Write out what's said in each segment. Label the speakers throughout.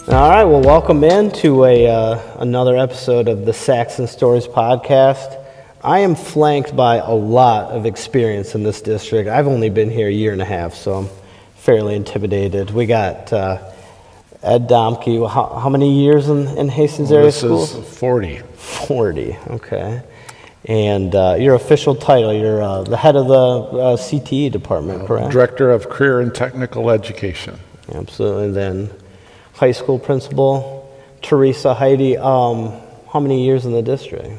Speaker 1: All right, well, welcome in to another episode of the Saxon Stories Podcast. I am flanked by a lot of experience in this district. I've only been here a year and a half, so I'm fairly intimidated. We got Ed Domke. How many years in Hastings Area School?
Speaker 2: This is 40.
Speaker 1: 40, okay. And your official title, you're the head of the CTE department, correct?
Speaker 2: Director of Career and Technical Education.
Speaker 1: Absolutely. And then high school principal, Teresa Heidi. How many years in the district?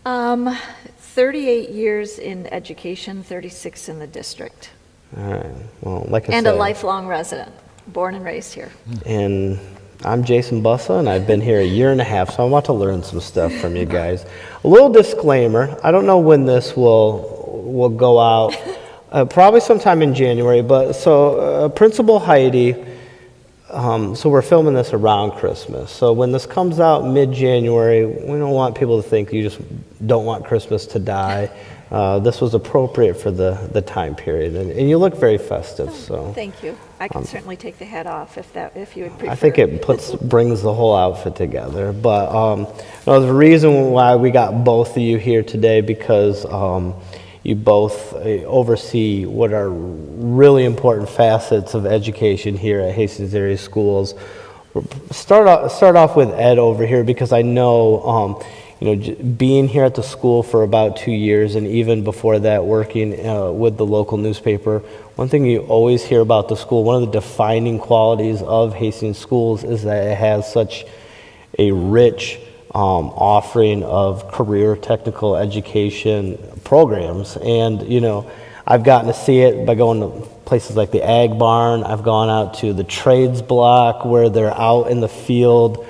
Speaker 3: 38 years in education, 36 in the district.
Speaker 1: All right. Well, like I
Speaker 3: and
Speaker 1: said.
Speaker 3: A lifelong resident, born and raised here.
Speaker 1: And I'm Jason Bussa, and I've been here a year and a half, so I want to learn some stuff from you guys. A little disclaimer, I don't know when this will go out, probably sometime in January, but so Principal Heidi, so we're filming this around Christmas. So when this comes out mid-January, we don't want people to think you just don't want Christmas to die. This was appropriate for the time period, and you look very festive. So
Speaker 3: thank you. I can certainly take the hat off if you would prefer.
Speaker 1: I think it brings the whole outfit together. But there's a reason why we got both of you here today, because you both oversee what are really important facets of education here at Hastings Area Schools. Start off with Ed over here, because I know being here at the school for about 2 years, and even before that working with the local newspaper, one thing you always hear about the school, one of the defining qualities of Hastings Schools is that it has such a rich offering of career technical education programs. And I've gotten to see it by going to places like the Ag Barn. I've gone out to the trades block where they're out in the field,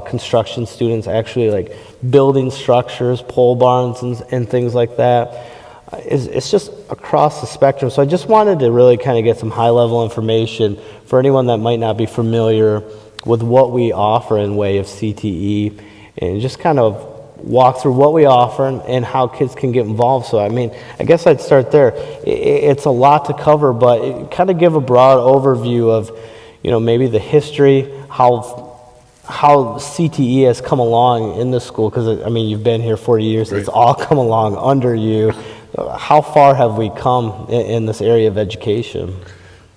Speaker 1: construction students actually like building structures, pole barns and things like that. It's just across the spectrum. So I just wanted to really kind of get some high-level information for anyone that might not be familiar with what we offer in way of CTE, and just kind of walk through what we offer and how kids can get involved. So, I guess I'd start there. It's a lot to cover, but kind of give a broad overview of, maybe the history, how CTE has come along in the school, because, you've been here 40 years. Right. It's all come along under you. How far have we come in this area of education?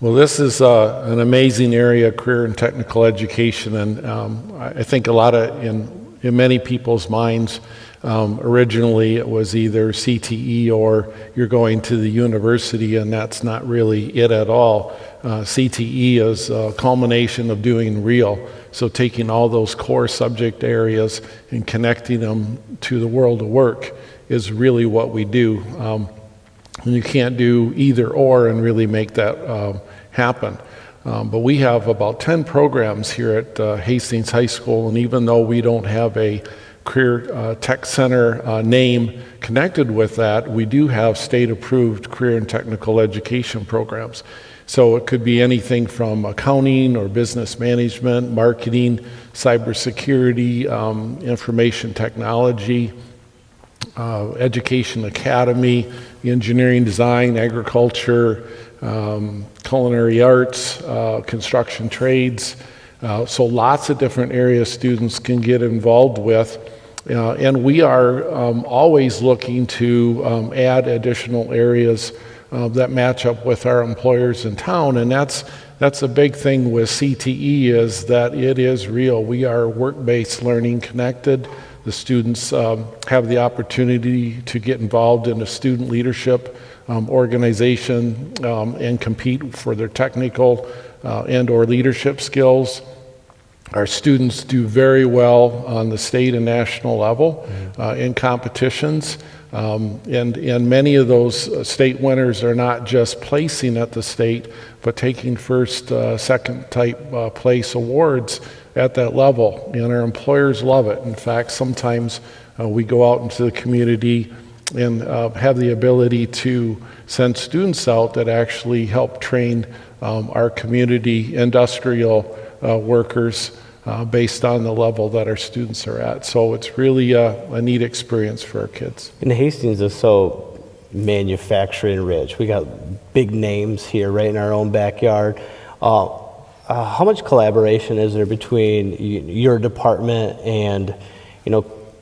Speaker 2: Well, this is an amazing area, career and technical education, and I think a lot of, in many people's minds, originally it was either CTE or you're going to the university, and that's not really it at all. CTE is a culmination of doing real, so taking all those core subject areas and connecting them to the world of work is really what we do. And you can't do either or and really make that happen. But we have about 10 programs here at Hastings High School, and even though we don't have a Career Tech Center name connected with that, we do have state-approved career and technical education programs. So it could be anything from accounting or business management, marketing, cybersecurity, information technology, education academy, engineering design, agriculture, culinary arts, construction trades. So lots of different areas students can get involved with. And we are always looking to add additional areas that match up with our employers in town. And that's a big thing with CTE, is that it is real. We are work-based learning connected. The students have the opportunity to get involved in a student leadership organization and compete for their technical and or leadership skills. Our students do very well on the state and national level in competitions, and many of those state winners are not just placing at the state, but taking first, second type place awards at that level, and our employers love it. In fact, sometimes we go out into the community and have the ability to send students out that actually help train our community industrial workers based on the level that our students are at. So it's really a neat experience for our kids.
Speaker 1: And Hastings is so manufacturing rich. We got big names here right in our own backyard. how much collaboration is there between your department and,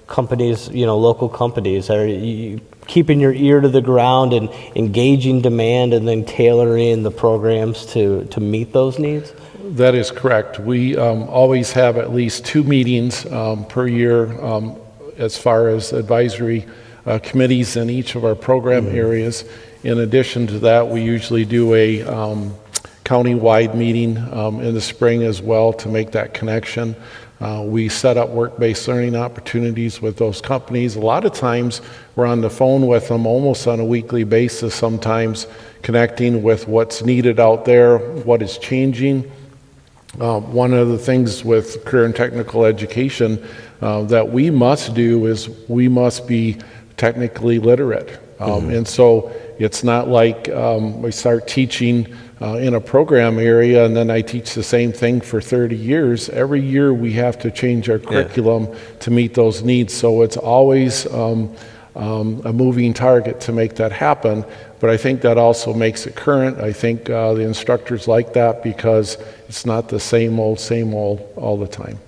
Speaker 1: companies, local companies? Are you keeping your ear to the ground and engaging demand and then tailoring the programs to meet those needs?
Speaker 2: That is correct. We always have at least 2 meetings per year as far as advisory committees in each of our program areas. In addition to that, we usually do a county-wide meeting in the spring as well to make that connection. We set up work-based learning opportunities with those companies. A lot of times we're on the phone with them almost on a weekly basis, sometimes connecting with what's needed out there, what is changing. One of the things with career and technical education that we must do is we must be technically literate. And so it's not like we start teaching in a program area and then I teach the same thing for 30 years. Every year we have to change our curriculum to meet those needs. So it's always a moving target to make that happen. But I think that also makes it current. I think the instructors like that because it's not the same old all the time.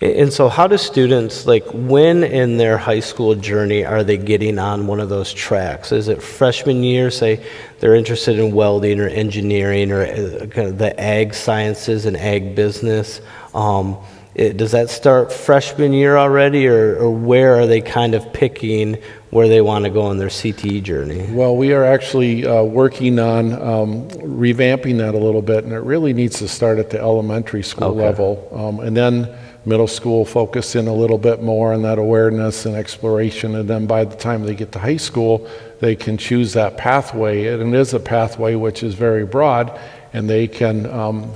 Speaker 1: And so how do students, when in their high school journey are they getting on one of those tracks? Is it freshman year, say they're interested in welding or engineering or kind of the ag sciences and ag business? Does that start freshman year already, or where are they kind of picking where they want to go on their CTE journey?
Speaker 2: Well, we are actually working on revamping that a little bit, and it really needs to start at the elementary school level, and then middle school focus in a little bit more on that awareness and exploration, and then by the time they get to high school, they can choose that pathway, and it is a pathway which is very broad, and they can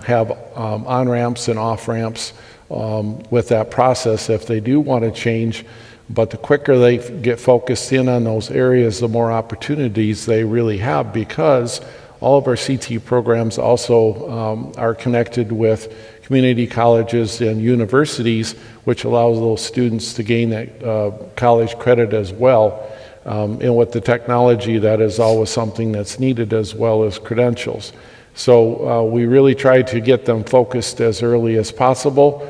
Speaker 2: have on-ramps and off-ramps with that process if they do want to change. But the quicker they get focused in on those areas, the more opportunities they really have, because all of our CTE programs also are connected with community colleges and universities, which allows those students to gain that college credit as well. And with the technology, that is always something that's needed, as well as credentials. So we really try to get them focused as early as possible.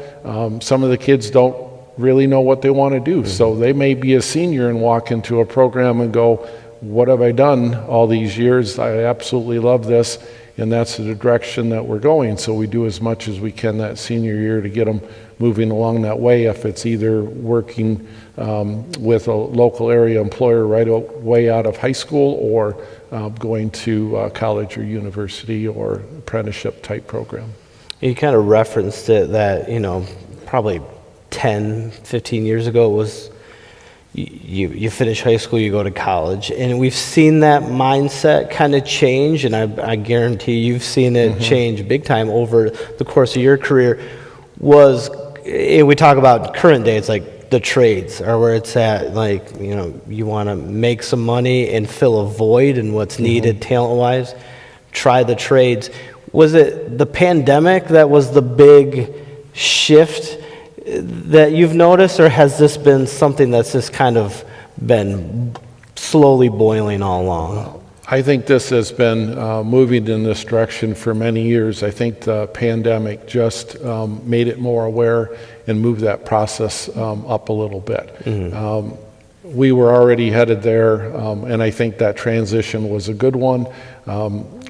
Speaker 2: Some of the kids don't really know what they want to do. So they may be a senior and walk into a program and go, what have I done all these years? I absolutely love this. And that's the direction that we're going. So we do as much as we can that senior year to get them moving along that way, if it's either working with a local area employer right away out of high school, or going to college or university or apprenticeship type program.
Speaker 1: You kind of referenced it that, probably 10, 15 years ago it was you finish high school, you go to college. And we've seen that mindset kind of change, and I guarantee you've seen it change big time over the course of your career. We talk about current day, it's like the trades are where it's at, you want to make some money and fill a void in what's needed talent-wise, try the trades. Was it the pandemic that was the big shift that you've noticed, or has this been something that's just kind of been slowly boiling all along?
Speaker 2: I think this has been moving in this direction for many years. I think the pandemic just made it more aware and moved that process up a little bit. We were already headed there, and I think that transition was a good one.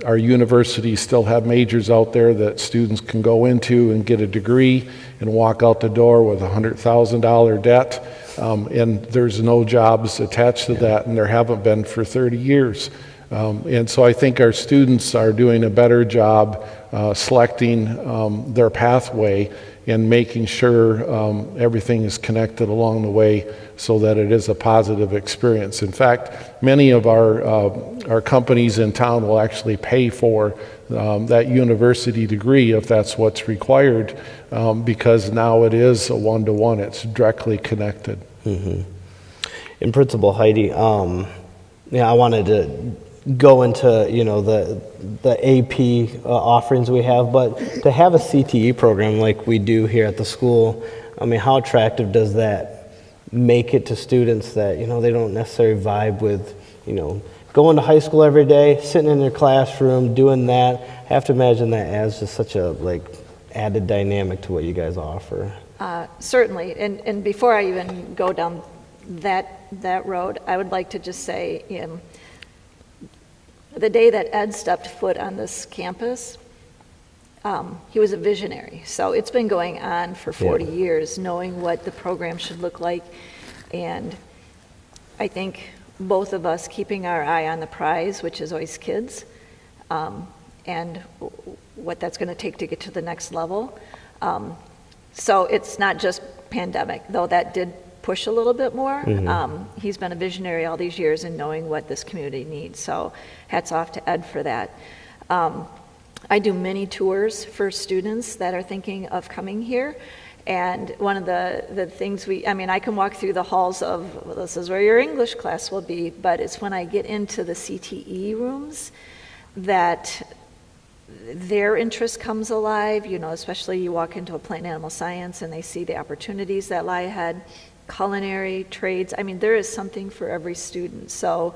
Speaker 2: Our universities still have majors out there that students can go into and get a degree and walk out the door with a $100,000 debt, and there's no jobs attached to that, and there haven't been for 30 years. And so I think our students are doing a better job selecting their pathway and making sure everything is connected along the way so that it is a positive experience. In fact, many of our companies in town will actually pay for that university degree if that's what's required, because now it is a one-to-one. It's directly connected.
Speaker 1: In principle, Heidi, I wanted to go into the AP offerings we have, but to have a CTE program like we do here at the school, I mean, how attractive does that make it to students that they don't necessarily vibe with going to high school every day, sitting in your classroom, doing that. I have to imagine that adds just such a added dynamic to what you guys offer.
Speaker 3: Certainly, and before I even go down that road, I would like to just say, the day that Ed stepped foot on this campus, he was a visionary. So it's been going on for 40 years, knowing what the program should look like. And I think both of us keeping our eye on the prize, which is always kids, and what that's going to take to get to the next level. So it's not just pandemic, though that did push a little bit more. He's been a visionary all these years in knowing what this community needs. So hats off to Ed for that. I do many tours for students that are thinking of coming here. And one of the things I can walk through the halls of, well, this is where your English class will be, but it's when I get into the CTE rooms that their interest comes alive, especially you walk into a plant animal science and they see the opportunities that lie ahead, culinary, trades. There is something for every student. So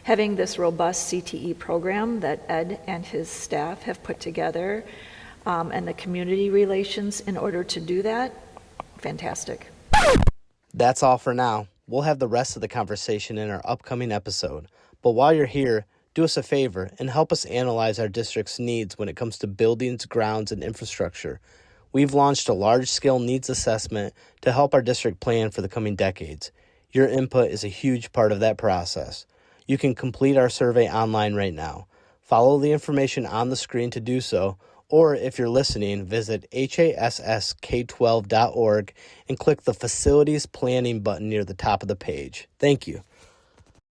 Speaker 3: having this robust CTE program that Ed and his staff have put together, and the community relations in order to do that, fantastic.
Speaker 1: That's all for now. We'll have the rest of the conversation in our upcoming episode. But while you're here, do us a favor and help us analyze our district's needs when it comes to buildings, grounds, and infrastructure. We've launched a large-scale needs assessment to help our district plan for the coming decades. Your input is a huge part of that process. You can complete our survey online right now. Follow the information on the screen to do so, or if you're listening, visit hassK12.org and click the Facilities Planning button near the top of the page. Thank you.